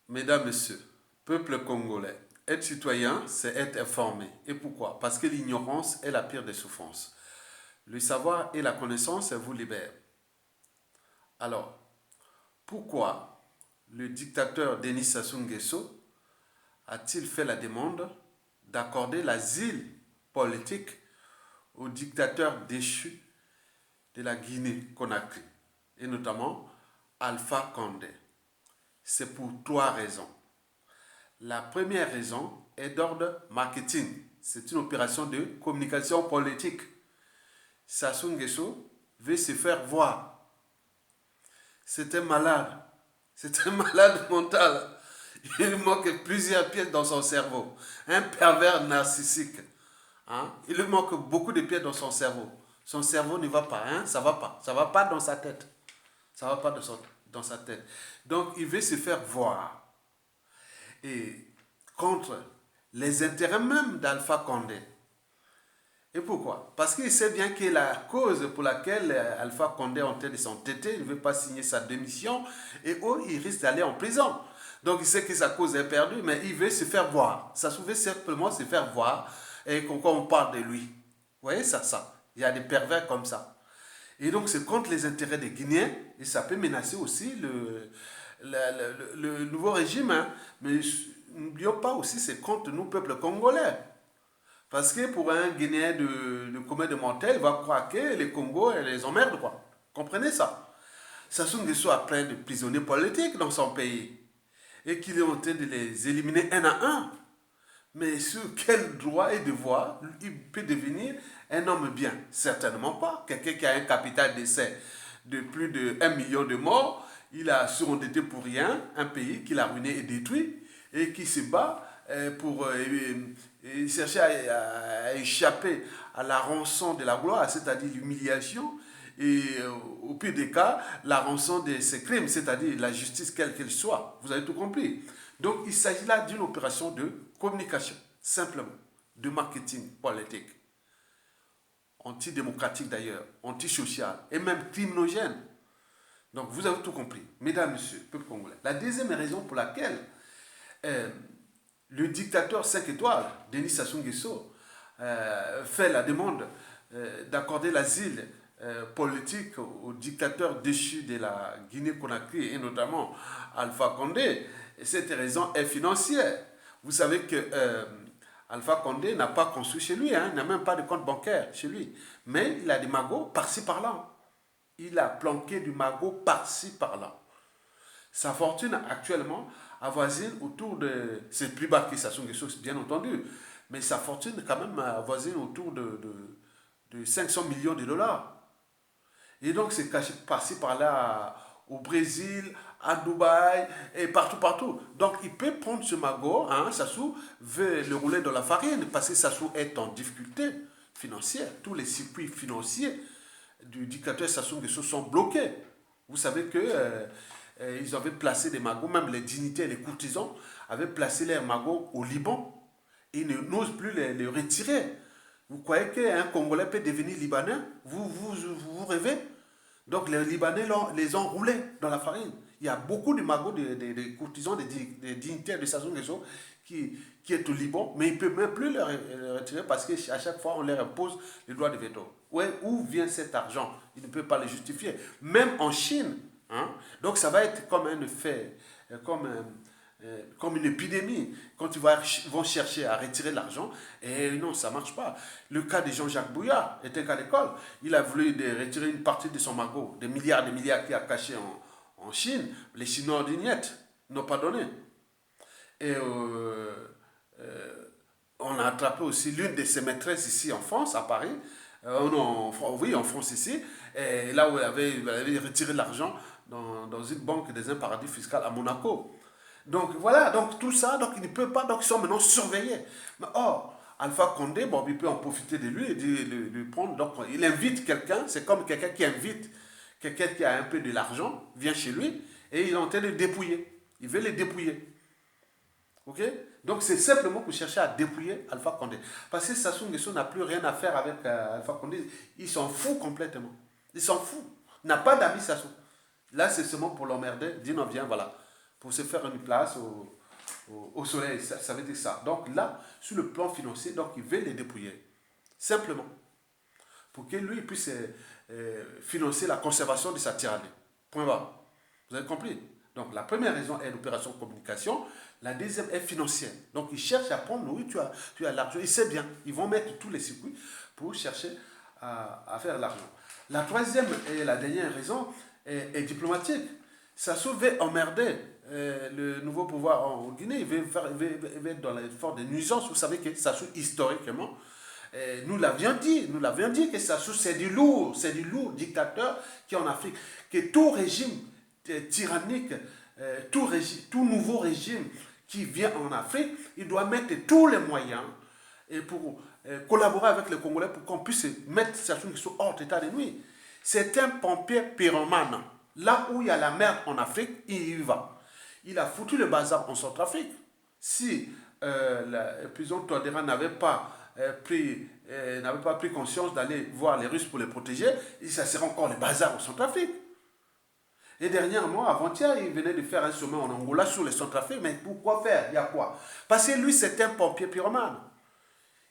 Mesdames, Messieurs, peuple congolais, être citoyen, c'est être informé. Et pourquoi? Parce que l'ignorance est la pire des souffrances. Le savoir et la connaissance vous libèrent. Alors, pourquoi le dictateur Denis Sassou Nguesso a-t-il fait la demande d'accorder l'asile politique au dictateur déchu de la Guinée-Conakry, et notamment Alpha Condé? C'est pour trois raisons. La première raison est d'ordre marketing. C'est une opération de communication politique. Sassou Nguesso veut se faire voir. C'est un malade. C'est un malade mental. Il lui manque plusieurs pièces dans son cerveau. Un pervers narcissique. Hein? Il lui manque beaucoup de pièces dans son cerveau. Son cerveau ne va pas, hein? Ça va pas. Ça va pas dans sa tête. Ça va pas dans sa tête. Donc il veut se faire voir. Et contre les intérêts même d'Alpha Condé. Et pourquoi? Parce qu'il sait bien que la cause pour laquelle Alpha Condé est en train de s'entêter, il ne veut pas signer sa démission, et il risque d'aller en prison. Donc il sait que sa cause est perdue, mais il veut se faire voir. Ça veut simplement se faire voir, et quand on parle de lui. Vous voyez ça? Il y a des pervers comme ça. Et donc c'est contre les intérêts des Guinéens, et ça peut menacer aussi le nouveau régime. Hein. Mais n'oublions pas aussi, c'est contre nous, peuple congolais. Parce que pour un Guinéen de commun de Montel, il va croire que les Congos les emmerdent, quoi. Comprenez ça? Sassou Nguesso a plein de prisonniers politiques dans son pays. Et qu'il est en train de les éliminer un à un. Mais sur quel droit et devoir il peut devenir un homme bien? Certainement pas. Quelqu'un qui a un capital d'essai de plus de 1 million de morts, il a surendetté pour rien un pays qu'il a ruiné et détruit et qui se bat pour chercher à échapper à la rançon de la gloire, c'est-à-dire l'humiliation, et au pire des cas, la rançon de ses crimes, c'est-à-dire la justice quelle qu'elle soit. Vous avez tout compris. Donc il s'agit là d'une opération de communication, simplement, de marketing politique, antidémocratique d'ailleurs, antisocial et même criminogène. Donc vous avez tout compris, mesdames, messieurs, peuple congolais. La deuxième raison pour laquelle euh, le dictateur 5 étoiles, Denis Sassou Nguesso, fait la demande d'accorder l'asile politique au dictateur déchu de la Guinée-Conakry et notamment Alpha Condé. Et cette raison est financière. Vous savez que Alpha Condé n'a pas construit chez lui, hein, il n'a même pas de compte bancaire chez lui. Mais il a des magots par-ci par-là. Il a planqué du magot par-ci par-là. Sa fortune actuellement avoisine autour de... C'est plus bas que Sassou Nguesso, bien entendu. Mais sa fortune quand même avoisine autour de 500 millions de dollars. Et donc c'est caché par-ci par-là au Brésil, à Dubaï et partout, partout. Donc il peut prendre ce magot, hein, Sassou veut le rouler dans la farine parce que Sassou est en difficulté financière. Tous les circuits financiers du dictateur Sassou Nguesso sont bloqués. Vous savez que ils avaient placé des magots, même les dignitaires, les courtisans avaient placé leurs magots au Liban et ils n'osent plus les retirer. Vous croyez qu'un Congolais peut devenir Libanais? Vous rêvez? Donc les Libanais les ont roulés dans la farine. Il y a beaucoup de magots, de courtisans, des dignitaires de Sassou Nguesso qui est au Liban, mais ils ne peuvent même plus les retirer parce qu'à chaque fois, on leur impose le droit de veto. Ouais, où vient cet argent? Ils ne peuvent pas le justifier. Même en Chine. Hein? Donc ça va être comme un effet, comme une épidémie. Quand ils vont chercher à retirer l'argent, et non, ça ne marche pas. Le cas de Jean-Jacques Bouillard est un cas d'école. Il a voulu retirer une partie de son magot, des milliards qu'il a cachés en Chine. Les Chinois n'ont pas donné. Et on a attrapé aussi l'une de ses maîtresses ici en France, à Paris. Oui, en France ici. Et là où elle avait retiré l'argent dans une banque dans un paradis fiscal à Monaco. Donc voilà, donc tout ça, donc il ne peut pas, donc ils sont maintenant surveillés. Mais or, Alpha Condé, bon, il peut en profiter de lui et de le prendre. Donc il invite quelqu'un, c'est comme quelqu'un qui invite quelqu'un qui a un peu de l'argent, vient chez lui et il est en train de dépouiller. Il veut les dépouiller. Ok? Donc c'est simplement pour chercher à dépouiller Alpha Condé. Parce que Sassou Nguesso n'a plus rien à faire avec Alpha Condé. Il s'en fout complètement. Il s'en fout. Il n'a pas d'amis Sassou. Là, c'est seulement pour l'emmerder. Dis non, viens, voilà. pour se faire une place au soleil. Ça veut dire ça. Donc là, sur le plan financier, donc il veut les dépouiller. Simplement. Pour que lui puisse financer la conservation de sa tyrannie. Point barre. Vous avez compris? Donc la première raison est l'opération de communication. La deuxième est financière. Donc ils cherchent à prendre, oui, tu as l'argent. Ils savent bien. Ils vont mettre tous les circuits pour chercher à faire l'argent. La troisième et la dernière raison est diplomatique. Sassou veut emmerder le nouveau pouvoir en Guinée. Il veut être dans les formes de nuisances. Vous savez que Sassou, historiquement, nous l'avions dit que Sassou, c'est du lourd dictateur qui est en Afrique. Que tout régime tyrannique, tout nouveau régime qui vient en Afrique, il doit mettre tous les moyens pour collaborer avec les Congolais pour qu'on puisse mettre Sassou Nguesso hors d'état de nuire. C'est un pompier pyromane. Là où il y a la merde en Afrique, il y va. Il a foutu le bazar en Centrafrique. Si la prison Touadéra n'avait pas pris conscience d'aller voir les Russes pour les protéger, ça serait encore le bazar en Centrafrique. Et dernièrement, avant-hier, il venait de faire un sommet en Angola sur les Centrafrique. Mais pourquoi faire? Il y a quoi? Parce que lui, c'est un pompier pyromane.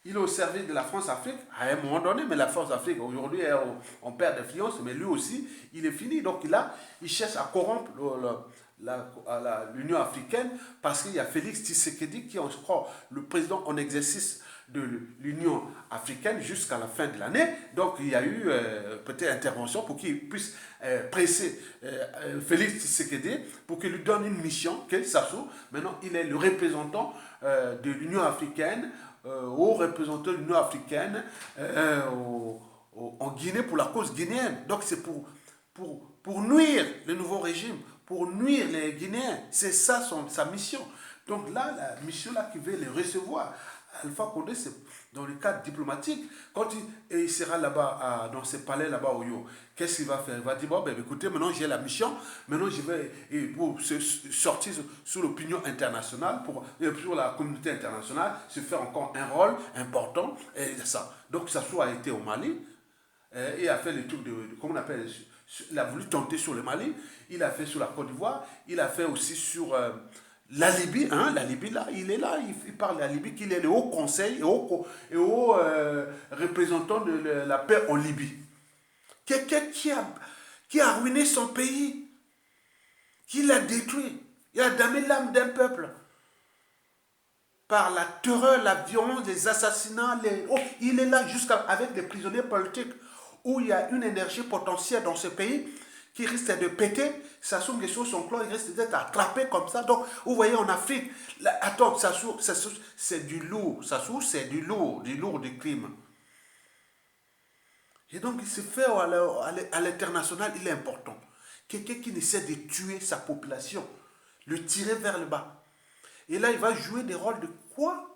Il est au service de la France-Afrique à un moment donné, mais la France-Afrique, aujourd'hui, est en perte d'influence, mais lui aussi, il est fini. Donc là, il cherche à corrompre l'Union africaine parce qu'il y a Félix Tshisekedi qui est encore le président en exercice de l'Union africaine jusqu'à la fin de l'année. Donc il y a eu peut-être intervention pour qu'il puisse presser Félix Tshisekedi pour qu'il lui donne une mission, que Sassou, maintenant il est le représentant de l'Union africaine, haut représentant de l'Union africaine en Guinée pour la cause guinéenne. Donc c'est pour nuire le nouveau régime, pour nuire les Guinéens. C'est ça sa mission. Donc là, la mission là qui veut les recevoir, Alpha Condé, c'est dans le cadre diplomatique, quand il sera là-bas, dans ce palais là-bas au Yo, qu'est-ce qu'il va faire? Il va dire, bon, ben, écoutez, maintenant j'ai la mission, maintenant je vais pour sortir sous l'opinion internationale, sur la communauté internationale, se faire encore un rôle important, et ça. Donc Sassou a été au Mali, et a fait le truc comment on appelle, il a voulu tenter sur le Mali, il a fait sur la Côte d'Ivoire, il a fait aussi sur la Libye, la Libye là, il est là, il parle de la Libye, qu'il est le haut conseil et haut représentant de la paix en Libye. Quelqu'un qui a ruiné son pays, qui l'a détruit, il a damné l'âme d'un peuple par la terreur, la violence, les assassinats, il est là avec des prisonniers politiques où il y a une énergie potentielle dans ce pays qui risque de péter. Sassou Nguesso, son clan, il risque d'être attrapé comme ça. Donc, vous voyez, en Afrique, attends, Sassou, c'est du lourd. Sassou, c'est du lourd du crime. Et donc, il se fait à l'international, il est important. Quelqu'un qui essaie de tuer sa population, le tirer vers le bas. Et là, il va jouer des rôles de quoi?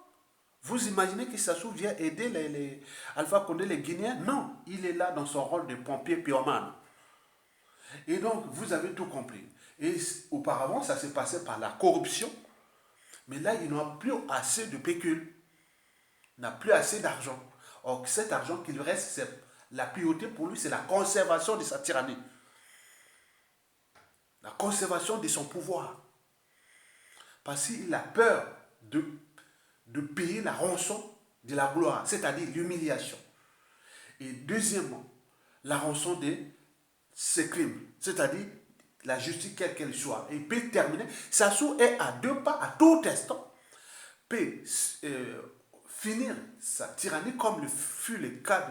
Vous imaginez que Sassou vient aider les Alpha Condé, les Guinéens? Non, il est là dans son rôle de pompier pyromane. Et donc, vous avez tout compris. Et auparavant, ça s'est passé par la corruption. Mais là, il n'a plus assez de pécule. Il n'a plus assez d'argent. Or, cet argent qui lui reste, c'est la priorité pour lui, c'est la conservation de sa tyrannie. La conservation de son pouvoir. Parce qu'il a peur de payer la rançon de la gloire, c'est-à-dire l'humiliation. Et deuxièmement, la rançon de ses crimes, c'est-à-dire la justice quelle qu'elle soit. Et il peut terminer. Sassou est à 2 pas, à tout instant, peut finir sa tyrannie comme le fut le cas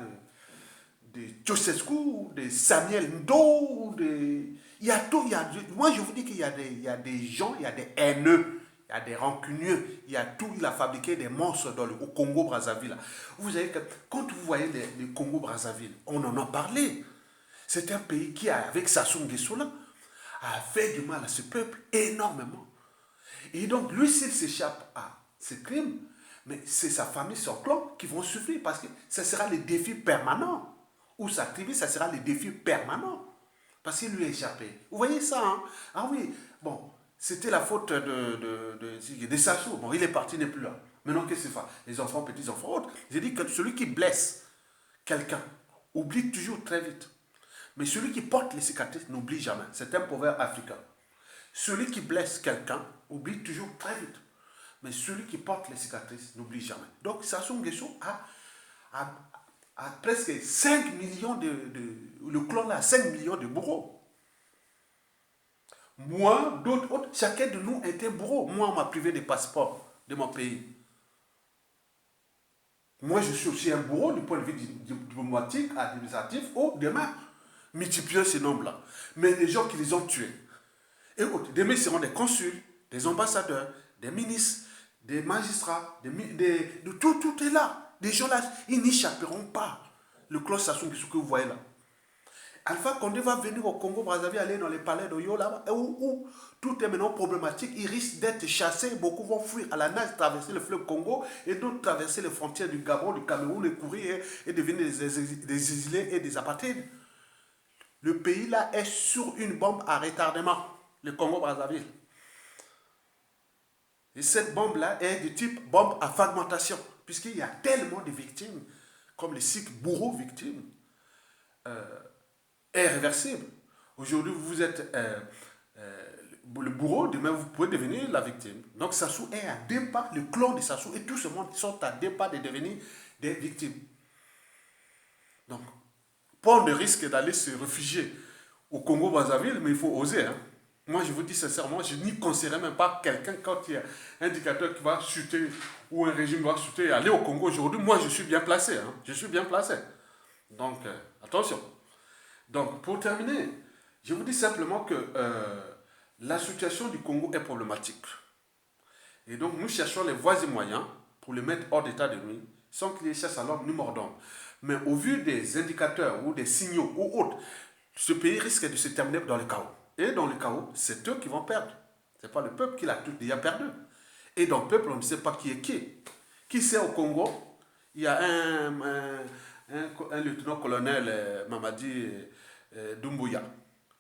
de Ceausescu, de Samuel Ndo, il y a tout. Moi, je vous dis qu'il y a des gens, il y a des haineux, il y a des rancunieux, il y a tout. Il a fabriqué des monstres au Congo-Brazzaville. Vous savez que quand vous voyez le Congo-Brazzaville, on en a parlé. C'est un pays qui, avec Sassou Nguesso, a fait du mal à ce peuple énormément. Et donc, lui, s'il s'échappe à ces crimes, mais c'est sa famille, son clan qui vont souffrir parce que ce sera le défi permanent. Ou sa tribu, ça sera le défi permanent. Parce qu'il lui a échappé. Vous voyez ça, hein? Ah oui, bon, c'était la faute de Sassou. Bon, il est parti, il n'est plus là. Maintenant, qu'est-ce qu'il fait? Les enfants, petits-enfants, autres. J'ai dit que celui qui blesse quelqu'un oublie toujours très vite. Mais celui qui porte les cicatrices n'oublie jamais. C'est un proverbe africain. Celui qui blesse quelqu'un oublie toujours très vite. Mais celui qui porte les cicatrices n'oublie jamais. Donc Sassou Nguesso a presque 5 millions le clan a 5 millions de bourreaux. Moi, d'autres, chacun de nous était bourreau. Moi, on m'a privé des passeports de mon pays. Moi, je suis aussi un bourreau du point de vue diplomatique, administratif, ou demain, multiplier ce nombre-là. Mais les gens qui les ont tués, et autres, demain seront des consuls, des ambassadeurs, des ministres, des magistrats, tout est là. Des gens là, ils n'échapperont pas. Le clan Sassou Nguesso que vous voyez là. Alpha Condé va venir au Congo-Brazzaville, aller dans les palais d'Oyo là-bas, où tout est maintenant problématique. Il risque d'être chassé. Beaucoup vont fuir à la nage, traverser le fleuve Congo, et d'autres traverser les frontières du Gabon, du Cameroun, les courir et devenir des exilés et des apatrides. Le pays là est sur une bombe à retardement, le Congo-Brazzaville. Et cette bombe-là est du type bombe à fragmentation, puisqu'il y a tellement de victimes, comme les 6 bourreaux victimes. Est réversible. Aujourd'hui, vous êtes le bourreau, demain vous pouvez devenir la victime. Donc Sassou est à 2 pas, le clan de Sassou et tout ce monde sont à 2 pas de devenir des victimes. Donc, prendre le risque d'aller se réfugier au Congo-Brazzaville, mais il faut oser. Hein. Moi, je vous dis sincèrement, je n'y conseillerais même pas quelqu'un quand il y a un dictateur qui va chuter ou un régime va chuter et aller au Congo aujourd'hui. Moi, je suis bien placé. Hein. Je suis bien placé. Donc, attention. Donc, pour terminer, je vous dis simplement que la situation du Congo est problématique. Et donc, nous cherchons les voies et moyens pour le mettre hors d'état de nuit, sans qu'il y ait chasse à l'homme ni mort d'homme. Mais au vu des indicateurs ou des signaux ou autres, ce pays risque de se terminer dans le chaos. Et dans le chaos, c'est eux qui vont perdre. Ce n'est pas le peuple qui l'a tout déjà perdu. Et dans le peuple, on ne sait pas qui est qui. Qui sait au Congo, il y a un lieutenant-colonel Mamadi Doumbouya,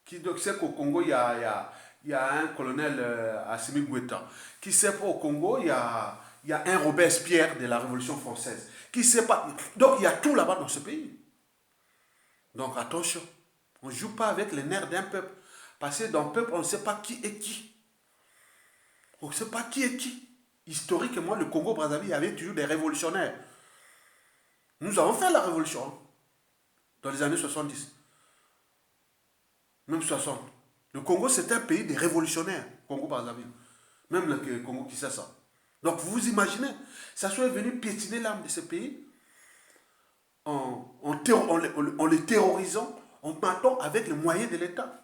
qui sait qu'au Congo, il y a un colonel Assimi Goïta, qui sait pas au Congo, il y a un Robespierre de la Révolution française, qui sait pas. Donc, il y a tout là-bas dans ce pays. Donc, attention, on ne joue pas avec les nerfs d'un peuple, parce que dans le peuple, on ne sait pas qui est qui. On ne sait pas qui est qui. Historiquement, le Congo-Brazzaville, il y avait toujours des révolutionnaires. Nous avons fait la révolution dans les années 70. Même 60. Le Congo, c'est un pays de révolutionnaires, Congo-Brazzaville. Même le Congo qui sait ça. Donc, vous vous imaginez, ça soit venu piétiner l'âme de ce pays en les terrorisant, en matant avec les moyens de l'État.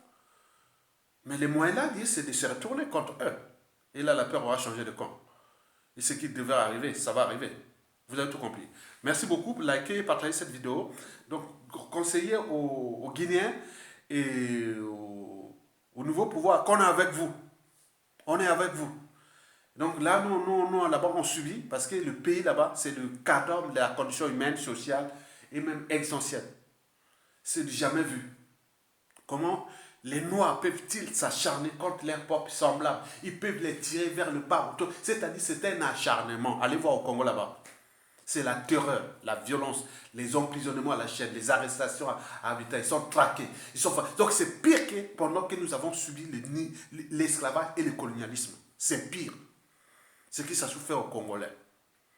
Mais les moyens-là, c'est de se retourner contre eux. Et là, la peur aura changé de camp. Et ce qui devait arriver, ça va arriver. Vous avez tout compris. Merci beaucoup pour liker et partager cette vidéo. Donc, conseillez aux Guinéens et au nouveau pouvoir qu'on est avec vous. On est avec vous. Donc là, nous là-bas, on subit parce que le pays là-bas, c'est le cadre de la condition humaine, sociale et même existentielle. C'est jamais vu. Comment les Noirs peuvent-ils s'acharner contre leurs propres semblables? Ils peuvent les tirer vers le bas. C'est-à-dire, c'est un acharnement. Allez voir au Congo là-bas. C'est la terreur, la violence, les emprisonnements à la chaîne, les arrestations à habitat. Ils sont traqués. Donc c'est pire que pendant que nous avons subi l'esclavage et le colonialisme. C'est pire. Ce qui s'est souffert aux Congolais.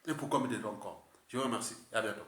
Et pourquoi me dire encore? Je vous remercie. À bientôt.